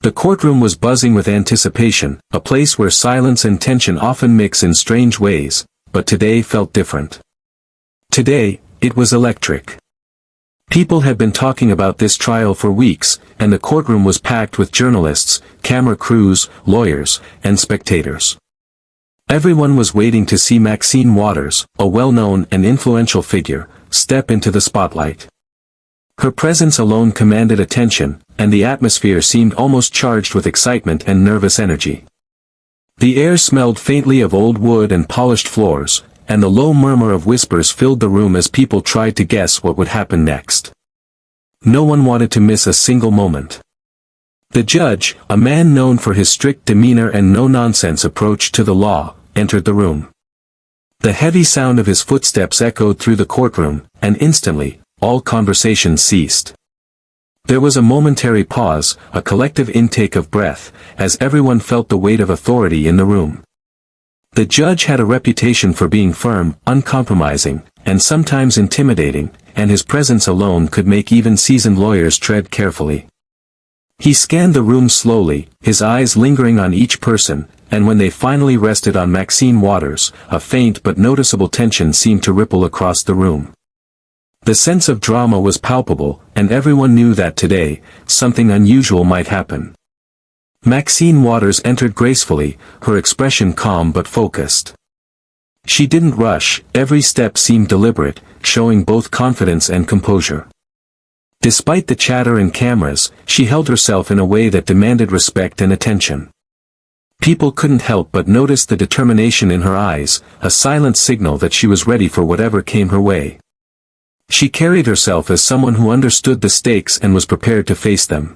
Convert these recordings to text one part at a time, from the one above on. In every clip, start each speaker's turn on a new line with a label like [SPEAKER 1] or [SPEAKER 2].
[SPEAKER 1] The courtroom was buzzing with anticipation, a place where silence and tension often mix in strange ways, but today felt different. Today, it was electric. People had been talking about this trial for weeks, and the courtroom was packed with journalists, camera crews, lawyers, and spectators. Everyone was waiting to see Maxine Waters, a well-known and influential figure, step into the spotlight. Her presence alone commanded attention, and the atmosphere seemed almost charged with excitement and nervous energy. The air smelled faintly of old wood and polished floors, and the low murmur of whispers filled the room as people tried to guess what would happen next. No one wanted to miss a single moment. The judge, a man known for his strict demeanor and no-nonsense approach to the law, entered the room. The heavy sound of his footsteps echoed through the courtroom, and instantly, all conversation ceased. There was a momentary pause, a collective intake of breath, as everyone felt the weight of authority in the room. The judge had a reputation for being firm, uncompromising, and sometimes intimidating, and his presence alone could make even seasoned lawyers tread carefully. He scanned the room slowly, his eyes lingering on each person, and when they finally rested on Maxine Waters, a faint but noticeable tension seemed to ripple across the room. The sense of drama was palpable, and everyone knew that today, something unusual might happen. Maxine Waters entered gracefully, her expression calm but focused. She didn't rush, every step seemed deliberate, showing both confidence and composure. Despite the chatter and cameras, she held herself in a way that demanded respect and attention. People couldn't help but notice the determination in her eyes, a silent signal that she was ready for whatever came her way. She carried herself as someone who understood the stakes and was prepared to face them.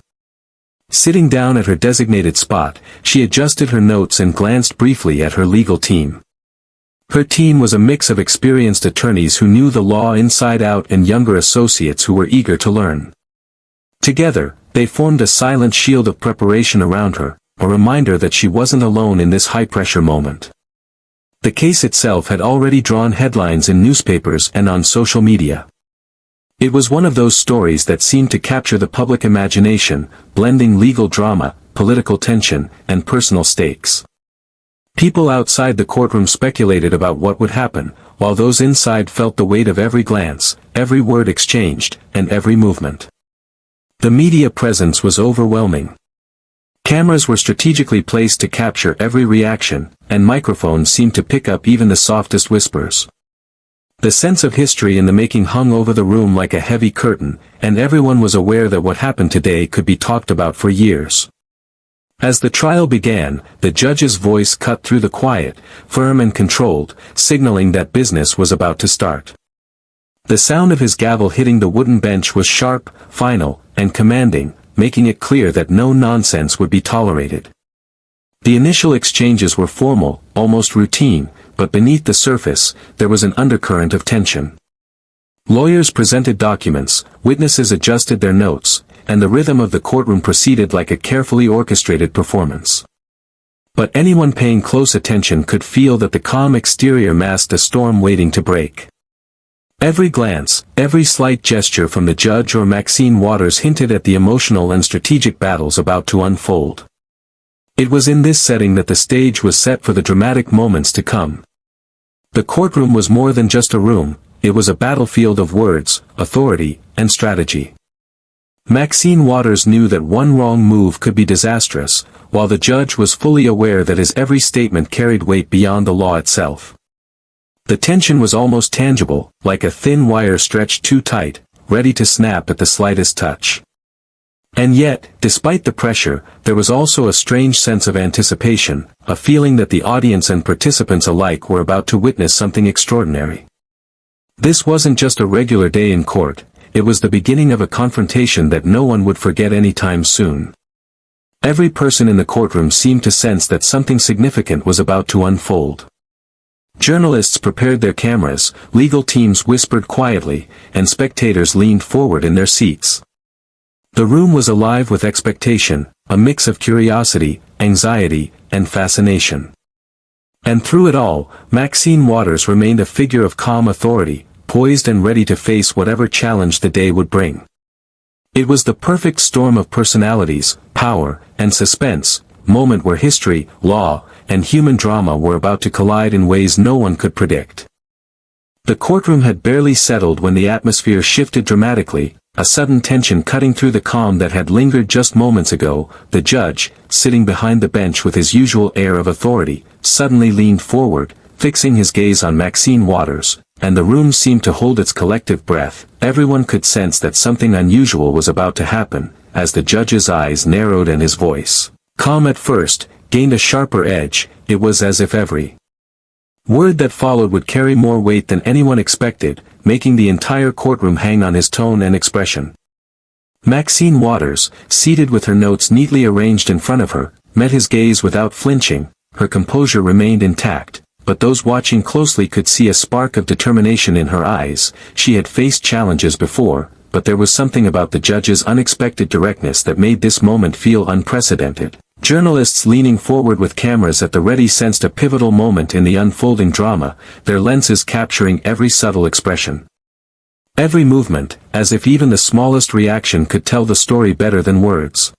[SPEAKER 1] Sitting down at her designated spot, she adjusted her notes and glanced briefly at her legal team. Her team was a mix of experienced attorneys who knew the law inside out and younger associates who were eager to learn. Together, they formed a silent shield of preparation around her, a reminder that she wasn't alone in this high-pressure moment. The case itself had already drawn headlines in newspapers and on social media. It was one of those stories that seemed to capture the public imagination, blending legal drama, political tension, and personal stakes. People outside the courtroom speculated about what would happen, while those inside felt the weight of every glance, every word exchanged, and every movement. The media presence was overwhelming. Cameras were strategically placed to capture every reaction, and microphones seemed to pick up even the softest whispers. The sense of history in the making hung over the room like a heavy curtain, and everyone was aware that what happened today could be talked about for years. As the trial began, the judge's voice cut through the quiet, firm and controlled, signaling that business was about to start. The sound of his gavel hitting the wooden bench was sharp, final, and commanding, making it clear that no nonsense would be tolerated. The initial exchanges were formal, almost routine, but beneath the surface, there was an undercurrent of tension. Lawyers presented documents, witnesses adjusted their notes, and the rhythm of the courtroom proceeded like a carefully orchestrated performance. But anyone paying close attention could feel that the calm exterior masked a storm waiting to break. Every glance, every slight gesture from the judge or Maxine Waters hinted at the emotional and strategic battles about to unfold. It was in this setting that the stage was set for the dramatic moments to come. The courtroom was more than just a room, it was a battlefield of words, authority, and strategy. Maxine Waters knew that one wrong move could be disastrous, while the judge was fully aware that his every statement carried weight beyond the law itself. The tension was almost tangible, like a thin wire stretched too tight, ready to snap at the slightest touch. And yet, despite the pressure, there was also a strange sense of anticipation, a feeling that the audience and participants alike were about to witness something extraordinary. This wasn't just a regular day in court, it was the beginning of a confrontation that no one would forget anytime soon. Every person in the courtroom seemed to sense that something significant was about to unfold. Journalists prepared their cameras, legal teams whispered quietly, and spectators leaned forward in their seats. The room was alive with expectation, a mix of curiosity, anxiety, and fascination. And through it all, Maxine Waters remained a figure of calm authority, poised and ready to face whatever challenge the day would bring. It was the perfect storm of personalities, power, and suspense, moment where history, law, and human drama were about to collide in ways no one could predict. The courtroom had barely settled when the atmosphere shifted dramatically, a sudden tension cutting through the calm that had lingered just moments ago. The judge, sitting behind the bench with his usual air of authority, suddenly leaned forward, fixing his gaze on Maxine Waters, and the room seemed to hold its collective breath. Everyone could sense that something unusual was about to happen, as the judge's eyes narrowed and his voice, calm at first, gained a sharper edge. It was as if every word that followed would carry more weight than anyone expected, making the entire courtroom hang on his tone and expression. Maxine Waters, seated with her notes neatly arranged in front of her, met his gaze without flinching. Her composure remained intact, but those watching closely could see a spark of determination in her eyes. She had faced challenges before, but there was something about the judge's unexpected directness that made this moment feel unprecedented. Journalists leaning forward with cameras at the ready sensed a pivotal moment in the unfolding drama, their lenses capturing every subtle expression. Every movement, as if even the smallest reaction could tell the story better than words.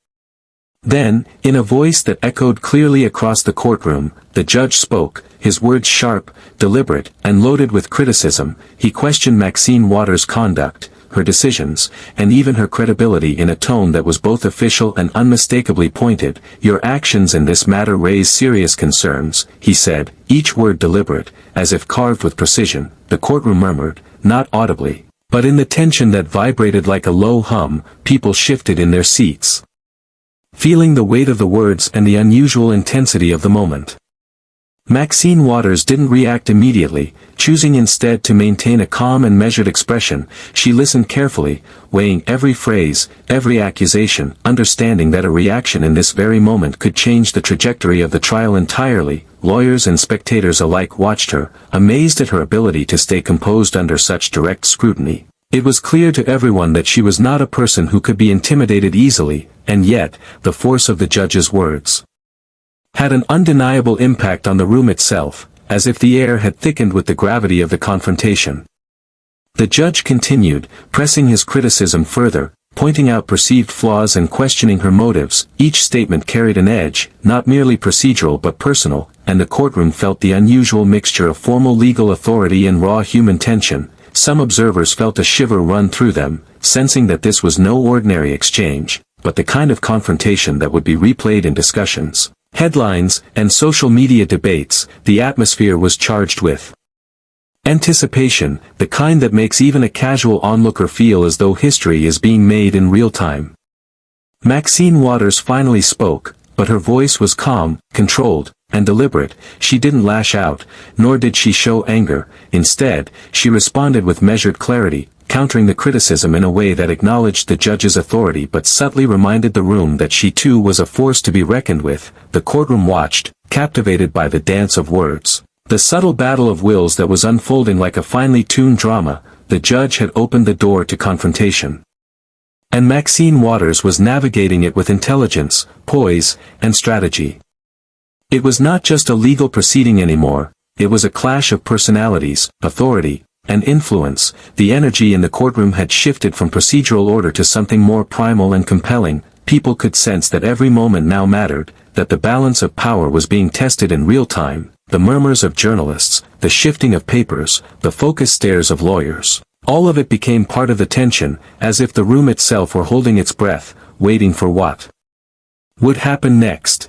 [SPEAKER 1] Then, in a voice that echoed clearly across the courtroom, the judge spoke, his words sharp, deliberate, and loaded with criticism. He questioned Maxine Waters' conduct, her decisions, and even her credibility in a tone that was both official and unmistakably pointed. "Your actions in this matter raise serious concerns," he said, each word deliberate, as if carved with precision. The courtroom murmured, not audibly, but in the tension that vibrated like a low hum. People shifted in their seats, feeling the weight of the words and the unusual intensity of the moment. Maxine Waters didn't react immediately, choosing instead to maintain a calm and measured expression. She listened carefully, weighing every phrase, every accusation, understanding that a reaction in this very moment could change the trajectory of the trial entirely. Lawyers and spectators alike watched her, amazed at her ability to stay composed under such direct scrutiny. It was clear to everyone that she was not a person who could be intimidated easily, and yet, the force of the judge's words had an undeniable impact on the room itself, as if the air had thickened with the gravity of the confrontation. The judge continued, pressing his criticism further, pointing out perceived flaws and questioning her motives. Each statement carried an edge, not merely procedural but personal, and the courtroom felt the unusual mixture of formal legal authority and raw human tension. Some observers felt a shiver run through them, sensing that this was no ordinary exchange, but the kind of confrontation that would be replayed in discussions, headlines, and social media debates. The atmosphere was charged with anticipation, the kind that makes even a casual onlooker feel as though history is being made in real time. Maxine Waters finally spoke, but her voice was calm, controlled, and deliberate. She didn't lash out, nor did she show anger. Instead, she responded with measured clarity, countering the criticism in a way that acknowledged the judge's authority but subtly reminded the room that she too was a force to be reckoned with. The courtroom watched, captivated by the dance of words, the subtle battle of wills that was unfolding like a finely tuned drama. The judge had opened the door to confrontation, and Maxine Waters was navigating it with intelligence, poise, and strategy. It was not just a legal proceeding anymore, it was a clash of personalities, authority, and influence. The energy in the courtroom had shifted from procedural order to something more primal and compelling. People could sense that every moment now mattered, that the balance of power was being tested in real time. The murmurs of journalists, the shifting of papers, the focused stares of lawyers, all of it became part of the tension, as if the room itself were holding its breath, waiting for what would happen next.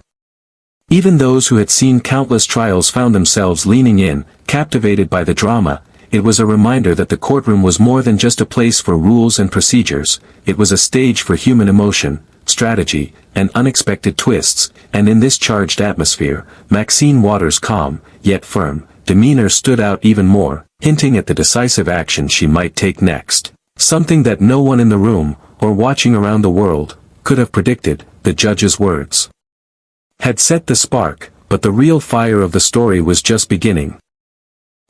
[SPEAKER 1] Even those who had seen countless trials found themselves leaning in, captivated by the drama. It was a reminder that the courtroom was more than just a place for rules and procedures. It was a stage for human emotion, strategy, and unexpected twists. And in this charged atmosphere, Maxine Waters' calm, yet firm, demeanor stood out even more, hinting at the decisive action she might take next. Something that no one in the room, or watching around the world, could have predicted. The judge's words had set the spark, but the real fire of the story was just beginning.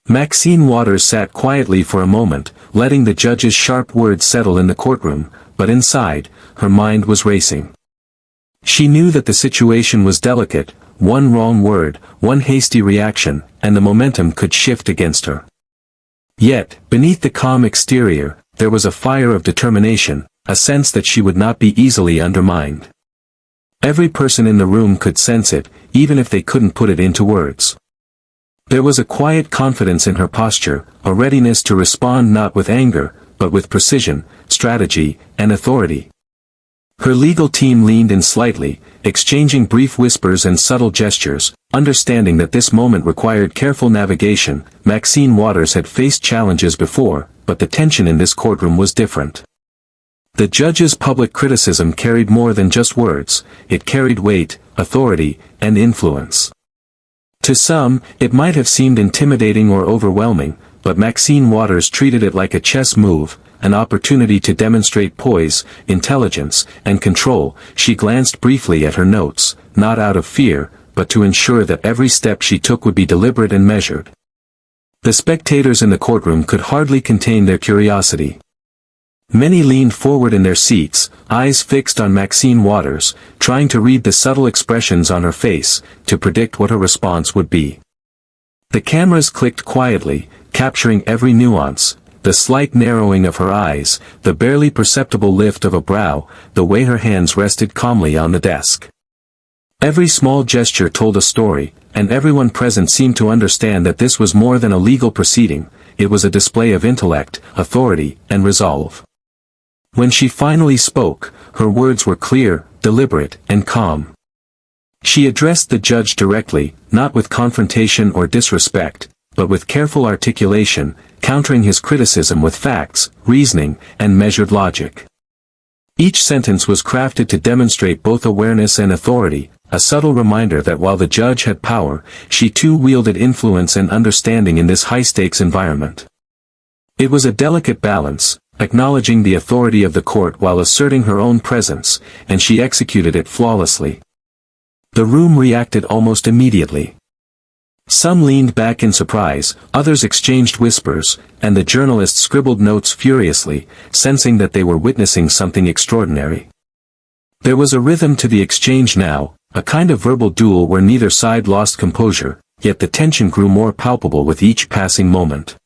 [SPEAKER 1] Maxine Waters sat quietly for a moment, letting the judge's sharp words settle in the courtroom, but inside, her mind was racing. She knew that the situation was delicate. One wrong word, one hasty reaction, and the momentum could shift against her. Yet, beneath the calm exterior, there was a fire of determination, a sense that she would not be easily undermined. Every person in the room could sense it, even if they couldn't put it into words. There was a quiet confidence in her posture, a readiness to respond not with anger, but with precision, strategy, and authority. Her legal team leaned in slightly, exchanging brief whispers and subtle gestures, understanding that this moment required careful navigation. Maxine Waters had faced challenges before, but the tension in this courtroom was different. The judge's public criticism carried more than just words, it carried weight, authority, and influence. To some, it might have seemed intimidating or overwhelming, but Maxine Waters treated it like a chess move, an opportunity to demonstrate poise, intelligence, and control. She glanced briefly at her notes, not out of fear, but to ensure that every step she took would be deliberate and measured. The spectators in the courtroom could hardly contain their curiosity. Many leaned forward in their seats, eyes fixed on Maxine Waters, trying to read the subtle expressions on her face, to predict what her response would be. The cameras clicked quietly, capturing every nuance, the slight narrowing of her eyes, the barely perceptible lift of a brow, the way her hands rested calmly on the desk. Every small gesture told a story, and everyone present seemed to understand that this was more than a legal proceeding, it was a display of intellect, authority, and resolve. When she finally spoke, her words were clear, deliberate, and calm. She addressed the judge directly, not with confrontation or disrespect, but with careful articulation, countering his criticism with facts, reasoning, and measured logic. Each sentence was crafted to demonstrate both awareness and authority, a subtle reminder that while the judge had power, she too wielded influence and understanding in this high-stakes environment. It was a delicate balance, acknowledging the authority of the court while asserting her own presence, and she executed it flawlessly. The room reacted almost immediately. Some leaned back in surprise, others exchanged whispers, and the journalists scribbled notes furiously, sensing that they were witnessing something extraordinary. There was a rhythm to the exchange now, a kind of verbal duel where neither side lost composure, yet the tension grew more palpable with each passing moment.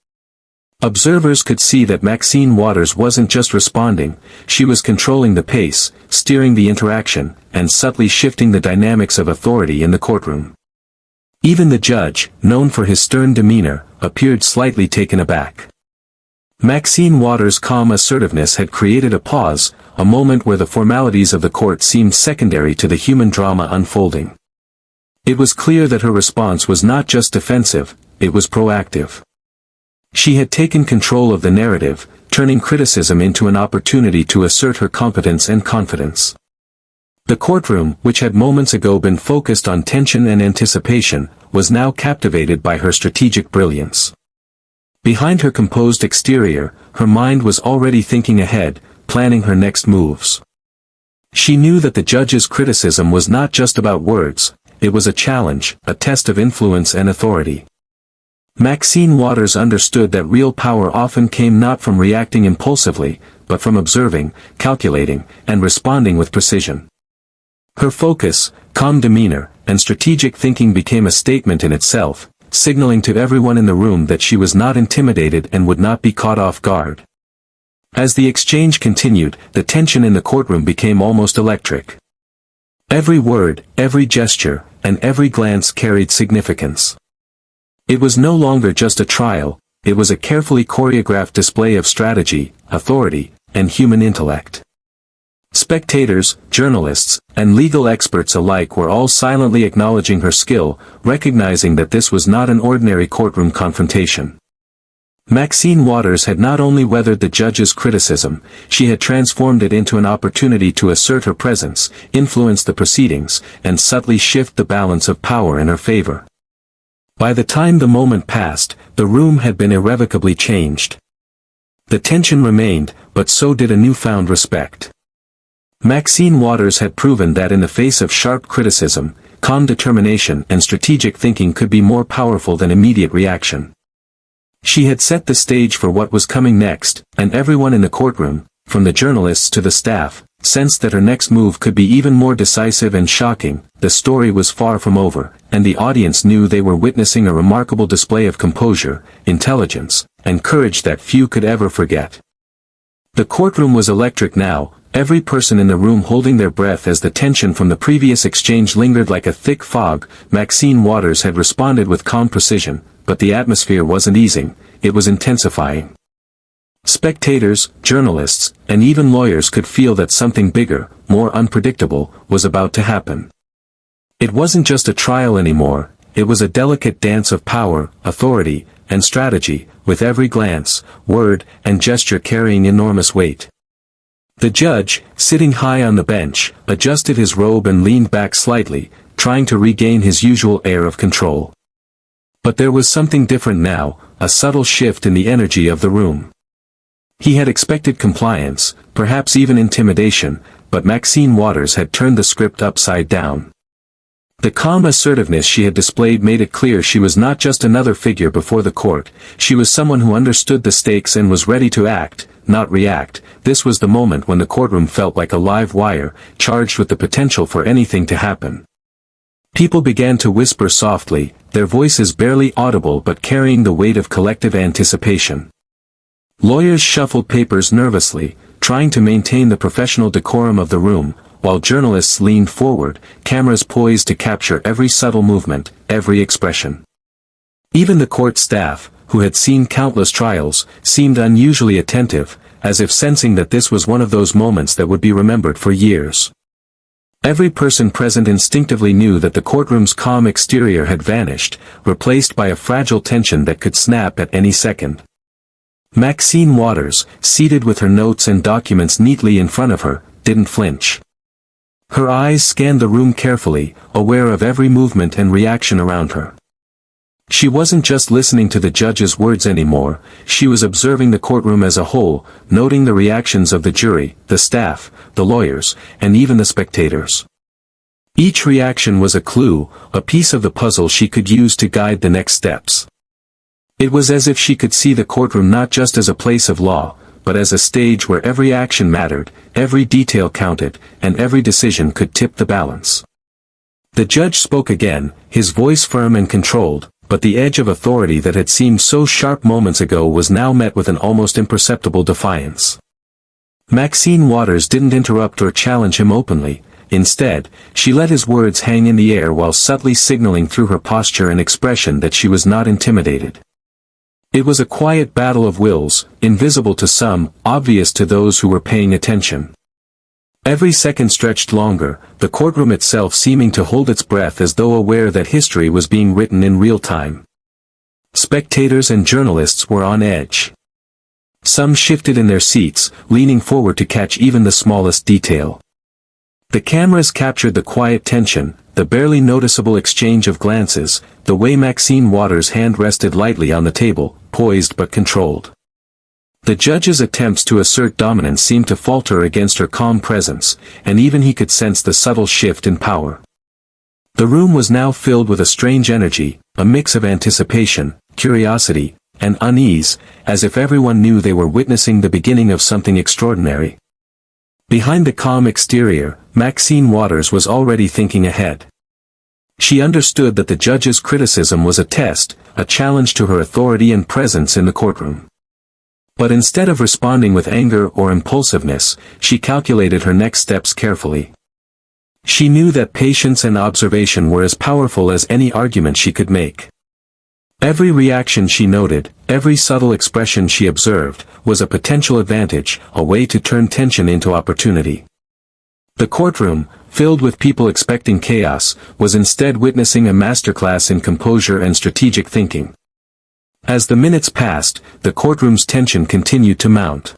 [SPEAKER 1] Observers could see that Maxine Waters wasn't just responding, she was controlling the pace, steering the interaction, and subtly shifting the dynamics of authority in the courtroom. Even the judge, known for his stern demeanor, appeared slightly taken aback. Maxine Waters' calm assertiveness had created a pause, a moment where the formalities of the court seemed secondary to the human drama unfolding. It was clear that her response was not just defensive, it was proactive. She had taken control of the narrative, turning criticism into an opportunity to assert her competence and confidence. The courtroom, which had moments ago been focused on tension and anticipation, was now captivated by her strategic brilliance. Behind her composed exterior, her mind was already thinking ahead, planning her next moves. She knew that the judge's criticism was not just about words, it was a challenge, a test of influence and authority. Maxine Waters understood that real power often came not from reacting impulsively, but from observing, calculating, and responding with precision. Her focus, calm demeanor, and strategic thinking became a statement in itself, signaling to everyone in the room that she was not intimidated and would not be caught off guard. As the exchange continued, the tension in the courtroom became almost electric. Every word, every gesture, and every glance carried significance. It was no longer just a trial, it was a carefully choreographed display of strategy, authority, and human intellect. Spectators, journalists, and legal experts alike were all silently acknowledging her skill, recognizing that this was not an ordinary courtroom confrontation. Maxine Waters had not only weathered the judge's criticism, she had transformed it into an opportunity to assert her presence, influence the proceedings, and subtly shift the balance of power in her favor. By the time the moment passed, the room had been irrevocably changed. The tension remained, but so did a newfound respect. Maxine Waters had proven that in the face of sharp criticism, calm determination and strategic thinking could be more powerful than immediate reaction. She had set the stage for what was coming next, and everyone in the courtroom, from the journalists to the staff, sensed that her next move could be even more decisive and shocking. The story was far from over, and the audience knew they were witnessing a remarkable display of composure, intelligence, and courage that few could ever forget. The courtroom was electric now, every person in the room holding their breath as the tension from the previous exchange lingered like a thick fog. Maxine Waters had responded with calm precision, but the atmosphere wasn't easing, it was intensifying. Spectators, journalists, and even lawyers could feel that something bigger, more unpredictable, was about to happen. It wasn't just a trial anymore, it was a delicate dance of power, authority, and strategy, with every glance, word, and gesture carrying enormous weight. The judge, sitting high on the bench, adjusted his robe and leaned back slightly, trying to regain his usual air of control. But there was something different now, a subtle shift in the energy of the room. He had expected compliance, perhaps even intimidation, but Maxine Waters had turned the script upside down. The calm assertiveness she had displayed made it clear she was not just another figure before the court, she was someone who understood the stakes and was ready to act, not react. This was the moment when the courtroom felt like a live wire, charged with the potential for anything to happen. People began to whisper softly, their voices barely audible but carrying the weight of collective anticipation. Lawyers shuffled papers nervously, trying to maintain the professional decorum of the room, while journalists leaned forward, cameras poised to capture every subtle movement, every expression. Even the court staff, who had seen countless trials, seemed unusually attentive, as if sensing that this was one of those moments that would be remembered for years. Every person present instinctively knew that the courtroom's calm exterior had vanished, replaced by a fragile tension that could snap at any second. Maxine Waters, seated with her notes and documents neatly in front of her, didn't flinch. Her eyes scanned the room carefully, aware of every movement and reaction around her. She wasn't just listening to the judge's words anymore, she was observing the courtroom as a whole, noting the reactions of the jury, the staff, the lawyers, and even the spectators. Each reaction was a clue, a piece of the puzzle she could use to guide the next steps. It was as if she could see the courtroom not just as a place of law, but as a stage where every action mattered, every detail counted, and every decision could tip the balance. The judge spoke again, his voice firm and controlled, but the edge of authority that had seemed so sharp moments ago was now met with an almost imperceptible defiance. Maxine Waters didn't interrupt or challenge him openly. Instead, she let his words hang in the air while subtly signaling through her posture and expression that she was not intimidated. It was a quiet battle of wills, invisible to some, obvious to those who were paying attention. Every second stretched longer, the courtroom itself seeming to hold its breath as though aware that history was being written in real time. Spectators and journalists were on edge. Some shifted in their seats, leaning forward to catch even the smallest detail. The cameras captured the quiet tension, the barely noticeable exchange of glances, the way Maxine Waters' hand rested lightly on the table, poised but controlled. The judge's attempts to assert dominance seemed to falter against her calm presence, and even he could sense the subtle shift in power. The room was now filled with a strange energy, a mix of anticipation, curiosity, and unease, as if everyone knew they were witnessing the beginning of something extraordinary. Behind the calm exterior, Maxine Waters was already thinking ahead. She understood that the judge's criticism was a test, a challenge to her authority and presence in the courtroom. But instead of responding with anger or impulsiveness, she calculated her next steps carefully. She knew that patience and observation were as powerful as any argument she could make. Every reaction she noted, every subtle expression she observed, was a potential advantage, a way to turn tension into opportunity. The courtroom, filled with people expecting chaos, was instead witnessing a masterclass in composure and strategic thinking. As the minutes passed, the courtroom's tension continued to mount.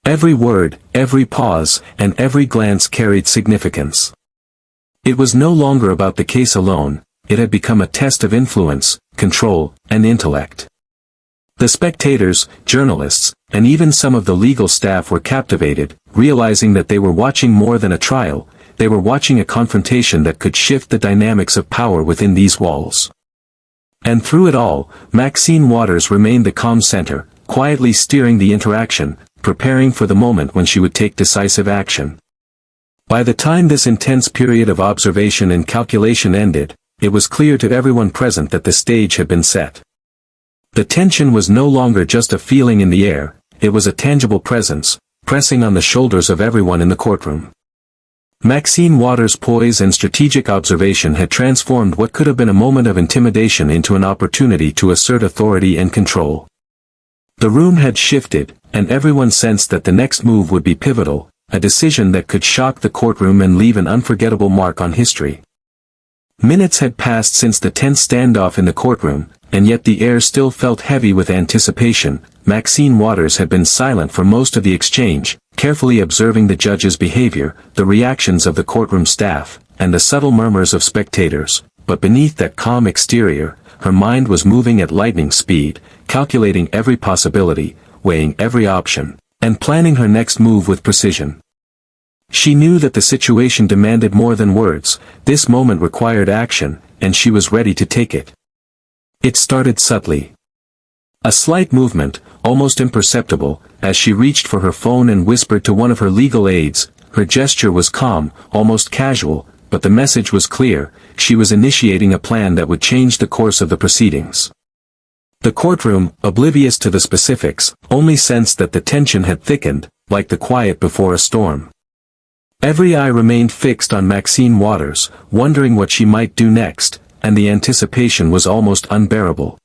[SPEAKER 1] Every word, every pause, and every glance carried significance. It was no longer about the case alone, it had become a test of influence, control, and intellect. The spectators, journalists, and even some of the legal staff were captivated, realizing that they were watching more than a trial, they were watching a confrontation that could shift the dynamics of power within these walls. And through it all, Maxine Waters remained the calm center, quietly steering the interaction, preparing for the moment when she would take decisive action. By the time this intense period of observation and calculation ended, it was clear to everyone present that the stage had been set. The tension was no longer just a feeling in the air, it was a tangible presence, pressing on the shoulders of everyone in the courtroom. Maxine Waters' poise and strategic observation had transformed what could have been a moment of intimidation into an opportunity to assert authority and control. The room had shifted, and everyone sensed that the next move would be pivotal, a decision that could shock the courtroom and leave an unforgettable mark on history. Minutes had passed since the tense standoff in the courtroom, and yet the air still felt heavy with anticipation. Maxine Waters had been silent for most of the exchange, carefully observing the judge's behavior, the reactions of the courtroom staff, and the subtle murmurs of spectators, but beneath that calm exterior, her mind was moving at lightning speed, calculating every possibility, weighing every option, and planning her next move with precision. She knew that the situation demanded more than words, this moment required action, and she was ready to take it. It started subtly. A slight movement, almost imperceptible, as she reached for her phone and whispered to one of her legal aides. Her gesture was calm, almost casual, but the message was clear: she was initiating a plan that would change the course of the proceedings. The courtroom, oblivious to the specifics, only sensed that the tension had thickened, like the quiet before a storm. Every eye remained fixed on Maxine Waters, wondering what she might do next, and the anticipation was almost unbearable.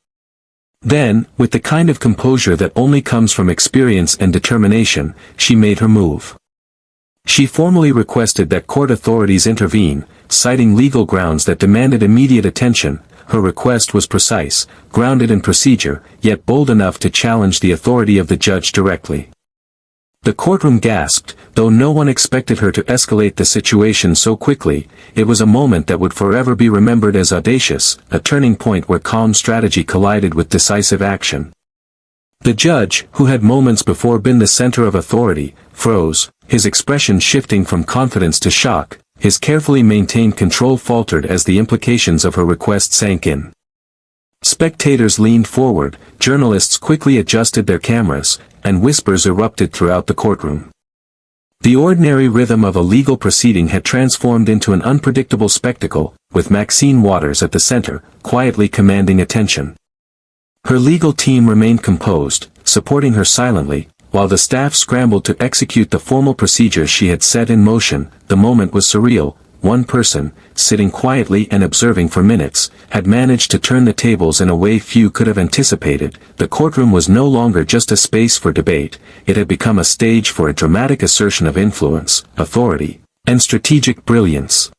[SPEAKER 1] Then, with the kind of composure that only comes from experience and determination, she made her move. She formally requested that court authorities intervene, citing legal grounds that demanded immediate attention. Her request was precise, grounded in procedure, yet bold enough to challenge the authority of the judge directly. The courtroom gasped, though no one expected her to escalate the situation so quickly. It was a moment that would forever be remembered as audacious, a turning point where calm strategy collided with decisive action. The judge, who had moments before been the center of authority, froze, his expression shifting from confidence to shock. His carefully maintained control faltered as the implications of her request sank in. Spectators leaned forward, journalists quickly adjusted their cameras, and whispers erupted throughout the courtroom. The ordinary rhythm of a legal proceeding had transformed into an unpredictable spectacle, with Maxine Waters at the center, quietly commanding attention. Her legal team remained composed, supporting her silently, while the staff scrambled to execute the formal procedures she had set in motion. The moment was surreal. One person, sitting quietly and observing for minutes, had managed to turn the tables in a way few could have anticipated. The courtroom was no longer just a space for debate, it had become a stage for a dramatic assertion of influence, authority, and strategic brilliance.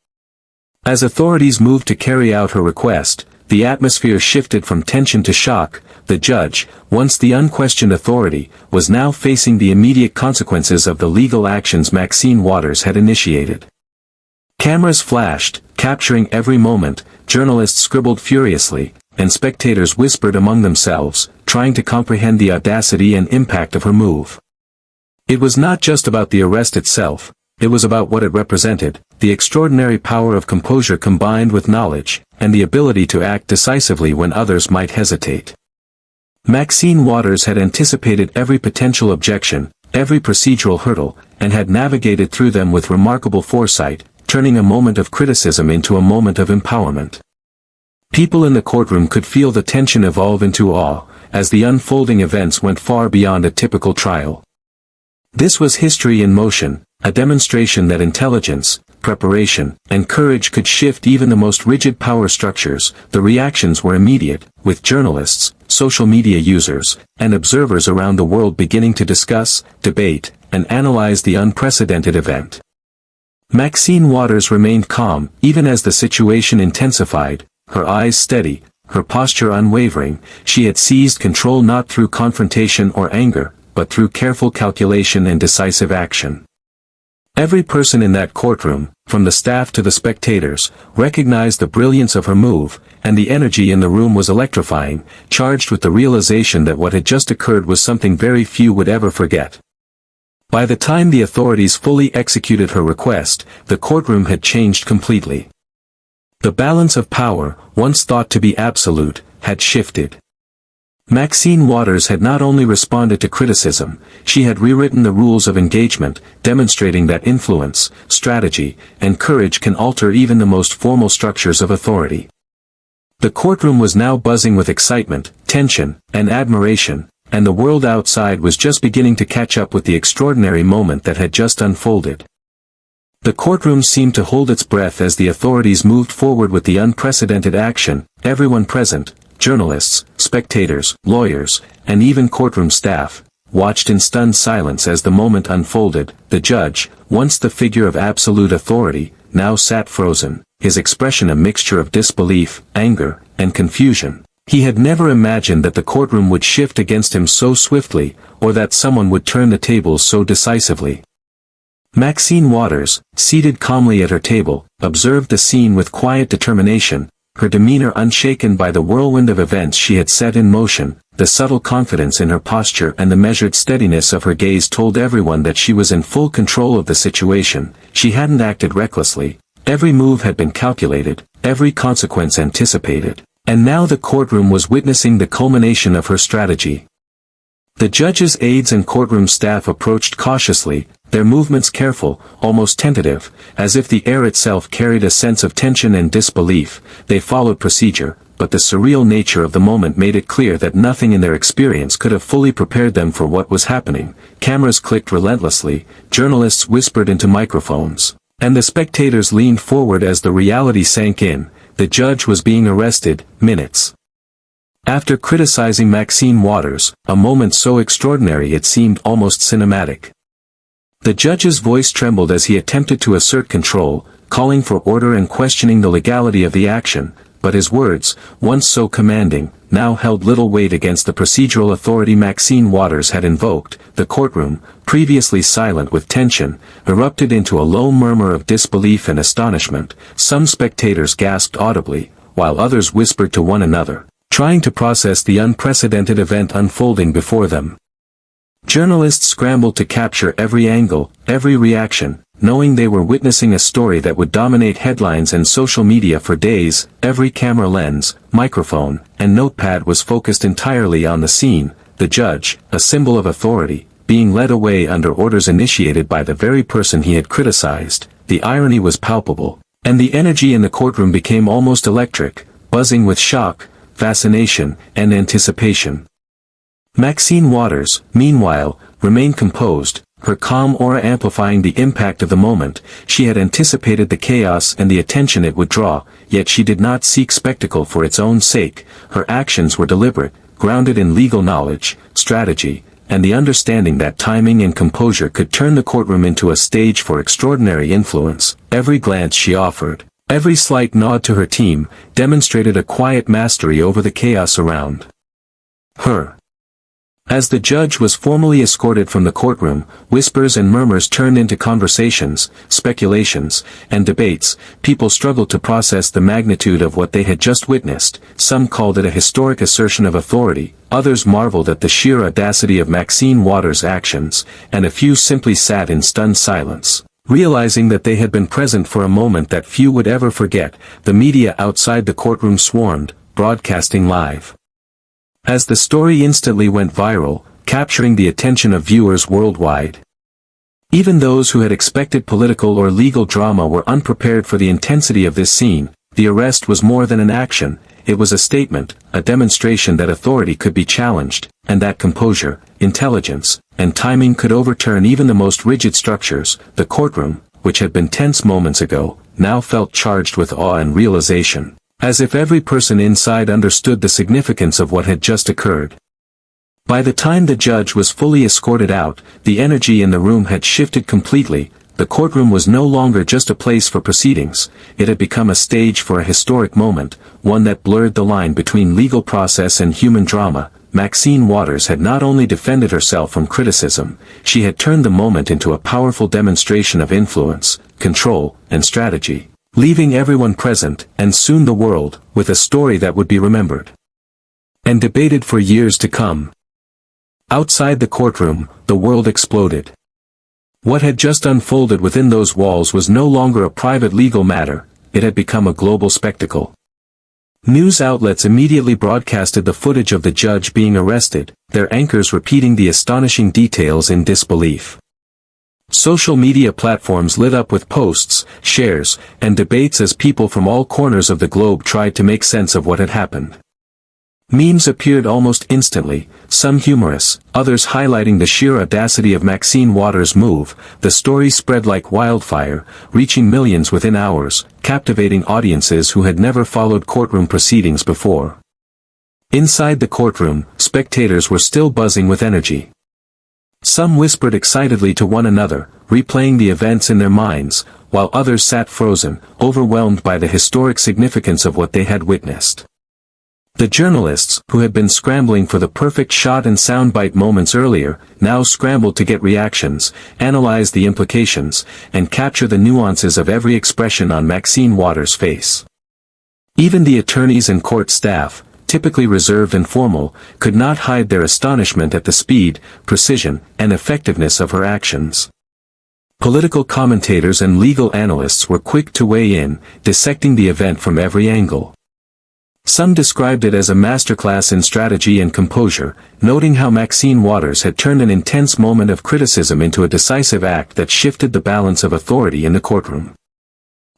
[SPEAKER 1] As authorities moved to carry out her request, the atmosphere shifted from tension to shock. The judge, once the unquestioned authority, was now facing the immediate consequences of the legal actions Maxine Waters had initiated. Cameras flashed, capturing every moment, journalists scribbled furiously, and spectators whispered among themselves, trying to comprehend the audacity and impact of her move. It was not just about the arrest itself, it was about what it represented, the extraordinary power of composure combined with knowledge, and the ability to act decisively when others might hesitate. Maxine Waters had anticipated every potential objection, every procedural hurdle, and had navigated through them with remarkable foresight, turning a moment of criticism into a moment of empowerment. People in the courtroom could feel the tension evolve into awe, as the unfolding events went far beyond a typical trial. This was history in motion, a demonstration that intelligence, preparation, and courage could shift even the most rigid power structures. The reactions were immediate, with journalists, social media users, and observers around the world beginning to discuss, debate, and analyze the unprecedented event. Maxine Waters remained calm, even as the situation intensified, her eyes steady, her posture unwavering. She had seized control not through confrontation or anger, but through careful calculation and decisive action. Every person in that courtroom, from the staff to the spectators, recognized the brilliance of her move, and the energy in the room was electrifying, charged with the realization that what had just occurred was something very few would ever forget. By the time the authorities fully executed her request, the courtroom had changed completely. The balance of power, once thought to be absolute, had shifted. Maxine Waters had not only responded to criticism, she had rewritten the rules of engagement, demonstrating that influence, strategy, and courage can alter even the most formal structures of authority. The courtroom was now buzzing with excitement, tension, and admiration, and the world outside was just beginning to catch up with the extraordinary moment that had just unfolded. The courtroom seemed to hold its breath as the authorities moved forward with the unprecedented action. Everyone present, journalists, spectators, lawyers, and even courtroom staff, watched in stunned silence as the moment unfolded. The judge, once the figure of absolute authority, now sat frozen, his expression a mixture of disbelief, anger, and confusion. He had never imagined that the courtroom would shift against him so swiftly, or that someone would turn the tables so decisively. Maxine Waters, seated calmly at her table, observed the scene with quiet determination, her demeanor unshaken by the whirlwind of events she had set in motion. The subtle confidence in her posture and the measured steadiness of her gaze told everyone that she was in full control of the situation. She hadn't acted recklessly. Every move had been calculated, every consequence anticipated. And now the courtroom was witnessing the culmination of her strategy. The judge's aides and courtroom staff approached cautiously, their movements careful, almost tentative, as if the air itself carried a sense of tension and disbelief. They followed procedure, but the surreal nature of the moment made it clear that nothing in their experience could have fully prepared them for what was happening. Cameras clicked relentlessly, journalists whispered into microphones, and the spectators leaned forward as the reality sank in. The judge was being arrested. Minutes after criticizing Maxine Waters, a moment so extraordinary it seemed almost cinematic. The judge's voice trembled as he attempted to assert control, calling for order and questioning the legality of the action, but his words, once so commanding, now held little weight against the procedural authority Maxine Waters had invoked. The courtroom, previously silent with tension, erupted into a low murmur of disbelief and astonishment. Some spectators gasped audibly, while others whispered to one another, trying to process the unprecedented event unfolding before them. Journalists scrambled to capture every angle, every reaction, knowing they were witnessing a story that would dominate headlines and social media for days. Every camera lens, microphone, and notepad was focused entirely on the scene, the judge, a symbol of authority, being led away under orders initiated by the very person he had criticized. The irony was palpable, and the energy in the courtroom became almost electric, buzzing with shock, fascination, and anticipation. Maxine Waters, meanwhile, remained composed, her calm aura amplifying the impact of the moment. She had anticipated the chaos and the attention it would draw, yet she did not seek spectacle for its own sake. Her actions were deliberate, grounded in legal knowledge, strategy, and the understanding that timing and composure could turn the courtroom into a stage for extraordinary influence. Every glance she offered, every slight nod to her team, demonstrated a quiet mastery over the chaos around her. As the judge was formally escorted from the courtroom, whispers and murmurs turned into conversations, speculations, and debates. People struggled to process the magnitude of what they had just witnessed. Some called it a historic assertion of authority, others marveled at the sheer audacity of Maxine Waters' actions, and a few simply sat in stunned silence, realizing that they had been present for a moment that few would ever forget. The media outside the courtroom swarmed, broadcasting live. As the story instantly went viral, capturing the attention of viewers worldwide. Even those who had expected political or legal drama were unprepared for the intensity of this scene. The arrest was more than an action, it was a statement, a demonstration that authority could be challenged, and that composure, intelligence, and timing could overturn even the most rigid structures. The courtroom, which had been tense moments ago, now felt charged with awe and realization, as if every person inside understood the significance of what had just occurred. By the time the judge was fully escorted out, the energy in the room had shifted completely. The courtroom was no longer just a place for proceedings, it had become a stage for a historic moment, one that blurred the line between legal process and human drama. Maxine Waters had not only defended herself from criticism, she had turned the moment into a powerful demonstration of influence, control, and strategy, leaving everyone present, and soon the world, with a story that would be remembered and debated for years to come. Outside the courtroom, the world exploded. What had just unfolded within those walls was no longer a private legal matter, it had become a global spectacle. News outlets immediately broadcasted the footage of the judge being arrested, their anchors repeating the astonishing details in disbelief. Social media platforms lit up with posts, shares, and debates as people from all corners of the globe tried to make sense of what had happened. Memes appeared almost instantly, some humorous, others highlighting the sheer audacity of Maxine Waters' move. The story spread like wildfire, reaching millions within hours, captivating audiences who had never followed courtroom proceedings before. Inside the courtroom, spectators were still buzzing with energy. Some whispered excitedly to one another, replaying the events in their minds, while others sat frozen, overwhelmed by the historic significance of what they had witnessed. The journalists, who had been scrambling for the perfect shot and soundbite moments earlier, now scrambled to get reactions, analyze the implications, and capture the nuances of every expression on Maxine Waters' face. Even the attorneys and court staff, typically reserved and formal, could not hide their astonishment at the speed, precision, and effectiveness of her actions. Political commentators and legal analysts were quick to weigh in, dissecting the event from every angle. Some described it as a masterclass in strategy and composure, noting how Maxine Waters had turned an intense moment of criticism into a decisive act that shifted the balance of authority in the courtroom.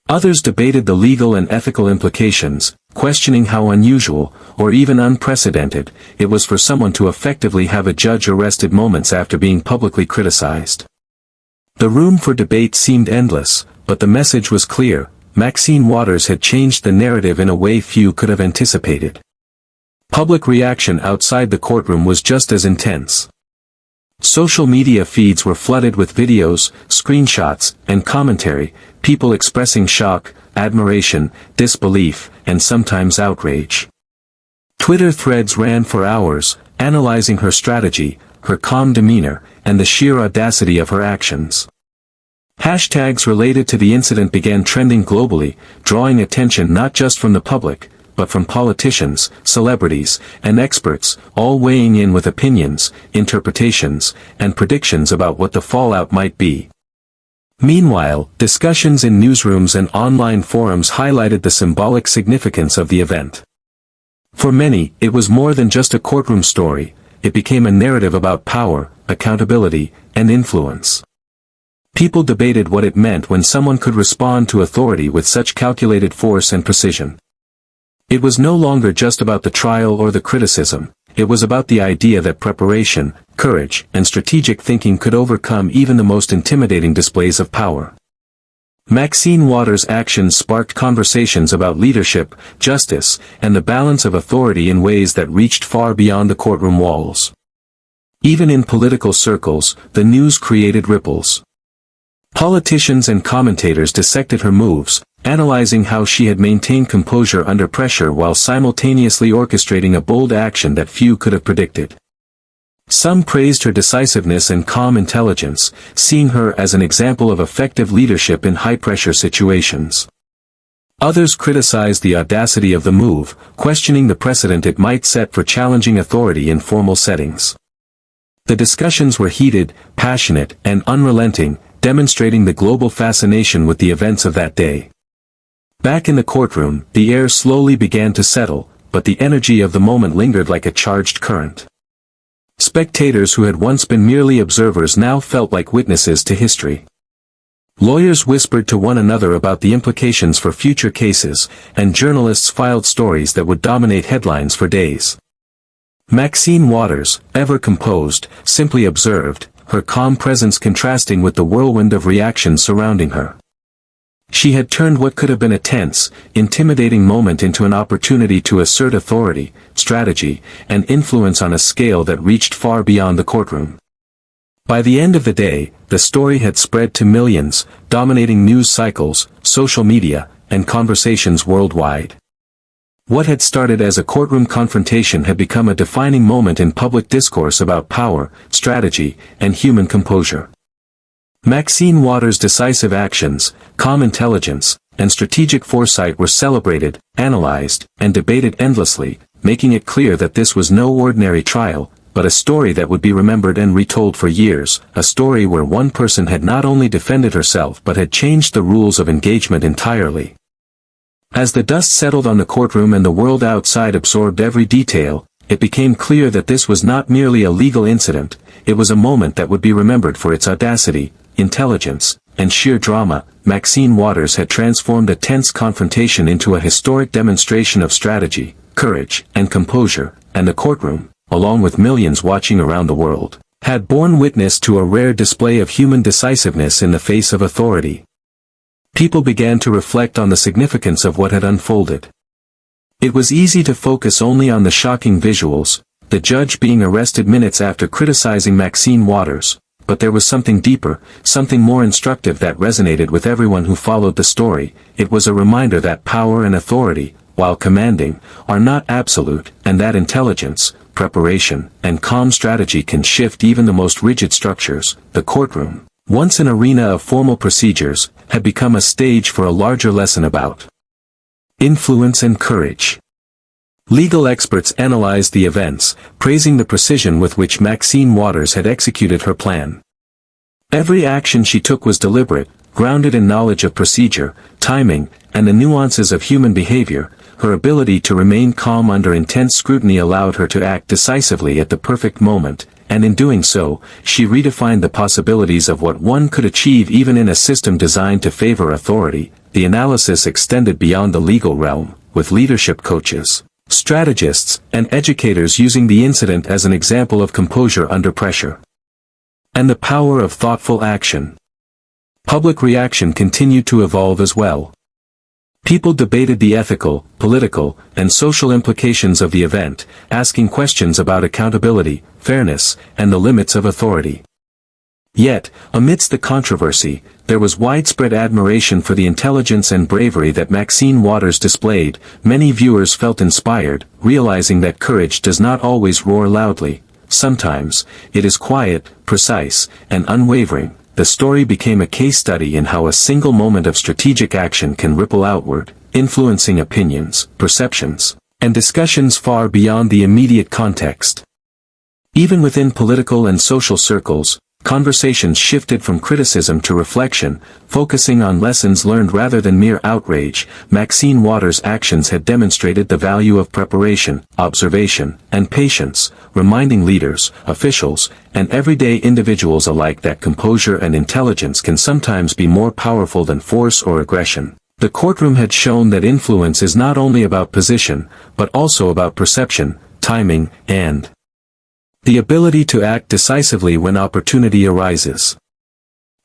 [SPEAKER 1] Others debated the legal and ethical implications, questioning how unusual, or even unprecedented, it was for someone to effectively have a judge arrested moments after being publicly criticized. The room for debate seemed endless, but the message was clear: Maxine Waters had changed the narrative in a way few could have anticipated. Public reaction outside the courtroom was just as intense. Social media feeds were flooded with videos, screenshots, and commentary, people expressing shock, admiration, disbelief, and sometimes outrage. Twitter threads ran for hours, analyzing her strategy, her calm demeanor, and the sheer audacity of her actions. Hashtags related to the incident began trending globally, drawing attention not just from the public, but from politicians, celebrities, and experts, all weighing in with opinions, interpretations, and predictions about what the fallout might be. Meanwhile, discussions in newsrooms and online forums highlighted the symbolic significance of the event. For many, it was more than just a courtroom story; it became a narrative about power, accountability, and influence. People debated what it meant when someone could respond to authority with such calculated force and precision. It was no longer just about the trial or the criticism; it was about the idea that preparation, courage, and strategic thinking could overcome even the most intimidating displays of power. Maxine Waters' actions sparked conversations about leadership, justice, and the balance of authority in ways that reached far beyond the courtroom walls. Even in political circles, the news created ripples. Politicians and commentators dissected her moves, analyzing how she had maintained composure under pressure while simultaneously orchestrating a bold action that few could have predicted. Some praised her decisiveness and calm intelligence, seeing her as an example of effective leadership in high-pressure situations. Others criticized the audacity of the move, questioning the precedent it might set for challenging authority in formal settings. The discussions were heated, passionate, and unrelenting, demonstrating the global fascination with the events of that day. Back in the courtroom, the air slowly began to settle, but the energy of the moment lingered like a charged current. Spectators who had once been merely observers now felt like witnesses to history. Lawyers whispered to one another about the implications for future cases, and journalists filed stories that would dominate headlines for days. Maxine Waters, ever composed, simply observed, her calm presence contrasting with the whirlwind of reactions surrounding her. She had turned what could have been a tense, intimidating moment into an opportunity to assert authority, strategy, and influence on a scale that reached far beyond the courtroom. By the end of the day, the story had spread to millions, dominating news cycles, social media, and conversations worldwide. What had started as a courtroom confrontation had become a defining moment in public discourse about power, strategy, and human composure. Maxine Waters' decisive actions, calm intelligence, and strategic foresight were celebrated, analyzed, and debated endlessly, making it clear that this was no ordinary trial, but a story that would be remembered and retold for years, a story where one person had not only defended herself but had changed the rules of engagement entirely. As the dust settled on the courtroom and the world outside absorbed every detail, it became clear that this was not merely a legal incident; it was a moment that would be remembered for its audacity, intelligence, and sheer drama. Maxine Waters had transformed a tense confrontation into a historic demonstration of strategy, courage, and composure, and the courtroom, along with millions watching around the world, had borne witness to a rare display of human decisiveness in the face of authority. People began to reflect on the significance of what had unfolded. It was easy to focus only on the shocking visuals, the judge being arrested minutes after criticizing Maxine Waters, but there was something deeper, something more instructive that resonated with everyone who followed the story. It was a reminder that power and authority, while commanding, are not absolute, and that intelligence, preparation, and calm strategy can shift even the most rigid structures. The courtroom, once an arena of formal procedures, had become a stage for a larger lesson about influence and courage. Legal experts analyzed the events, praising the precision with which Maxine Waters had executed her plan. Every action she took was deliberate, grounded in knowledge of procedure, timing, and the nuances of human behavior. Her ability to remain calm under intense scrutiny allowed her to act decisively at the perfect moment, and in doing so, she redefined the possibilities of what one could achieve even in a system designed to favor authority. The analysis extended beyond the legal realm, with leadership coaches, strategists, and educators using the incident as an example of composure under pressure. And the power of thoughtful action. Public reaction continued to evolve as well. People debated the ethical, political, and social implications of the event, asking questions about accountability, fairness, and the limits of authority. Yet, amidst the controversy, there was widespread admiration for the intelligence and bravery that Maxine Waters displayed. Many viewers felt inspired, realizing that courage does not always roar loudly. Sometimes, it is quiet, precise, and unwavering. The story became a case study in how a single moment of strategic action can ripple outward, influencing opinions, perceptions, and discussions far beyond the immediate context. Even within political and social circles, conversations shifted from criticism to reflection, focusing on lessons learned rather than mere outrage. Maxine Waters' actions had demonstrated the value of preparation, observation, and patience, reminding leaders, officials, and everyday individuals alike that composure and intelligence can sometimes be more powerful than force or aggression. The courtroom had shown that influence is not only about position, but also about perception, timing, and the ability to act decisively when opportunity arises.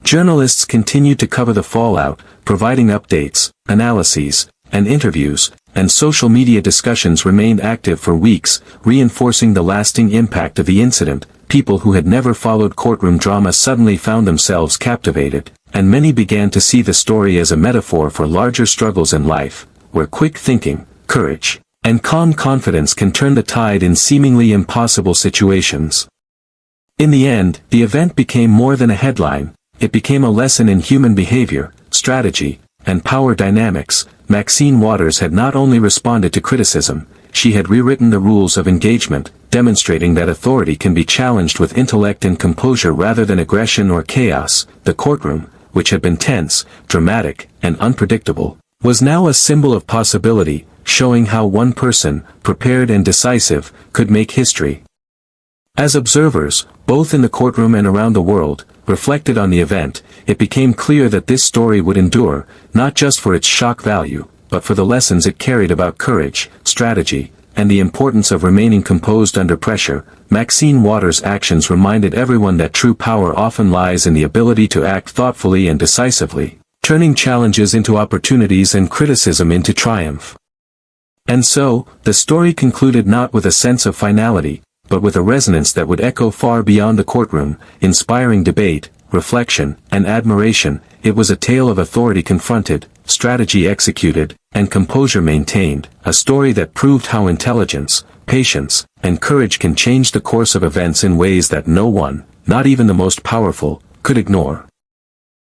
[SPEAKER 1] Journalists continued to cover the fallout, providing updates, analyses, and interviews, and social media discussions remained active for weeks, reinforcing the lasting impact of the incident. People who had never followed courtroom drama suddenly found themselves captivated, and many began to see the story as a metaphor for larger struggles in life, where quick thinking, courage, and calm confidence can turn the tide in seemingly impossible situations. In the end, the event became more than a headline. It became a lesson in human behavior, strategy, and power dynamics. Maxine Waters had not only responded to criticism, she had rewritten the rules of engagement, demonstrating that authority can be challenged with intellect and composure rather than aggression or chaos. The courtroom, which had been tense, dramatic, and unpredictable, was now a symbol of possibility, showing how one person, prepared and decisive, could make history. As observers, both in the courtroom and around the world, reflected on the event, it became clear that this story would endure, not just for its shock value, but for the lessons it carried about courage, strategy, and the importance of remaining composed under pressure. Maxine Waters' actions reminded everyone that true power often lies in the ability to act thoughtfully and decisively, turning challenges into opportunities and criticism into triumph. And so, the story concluded not with a sense of finality, but with a resonance that would echo far beyond the courtroom, inspiring debate, reflection, and admiration. It was a tale of authority confronted, strategy executed, and composure maintained, a story that proved how intelligence, patience, and courage can change the course of events in ways that no one, not even the most powerful, could ignore.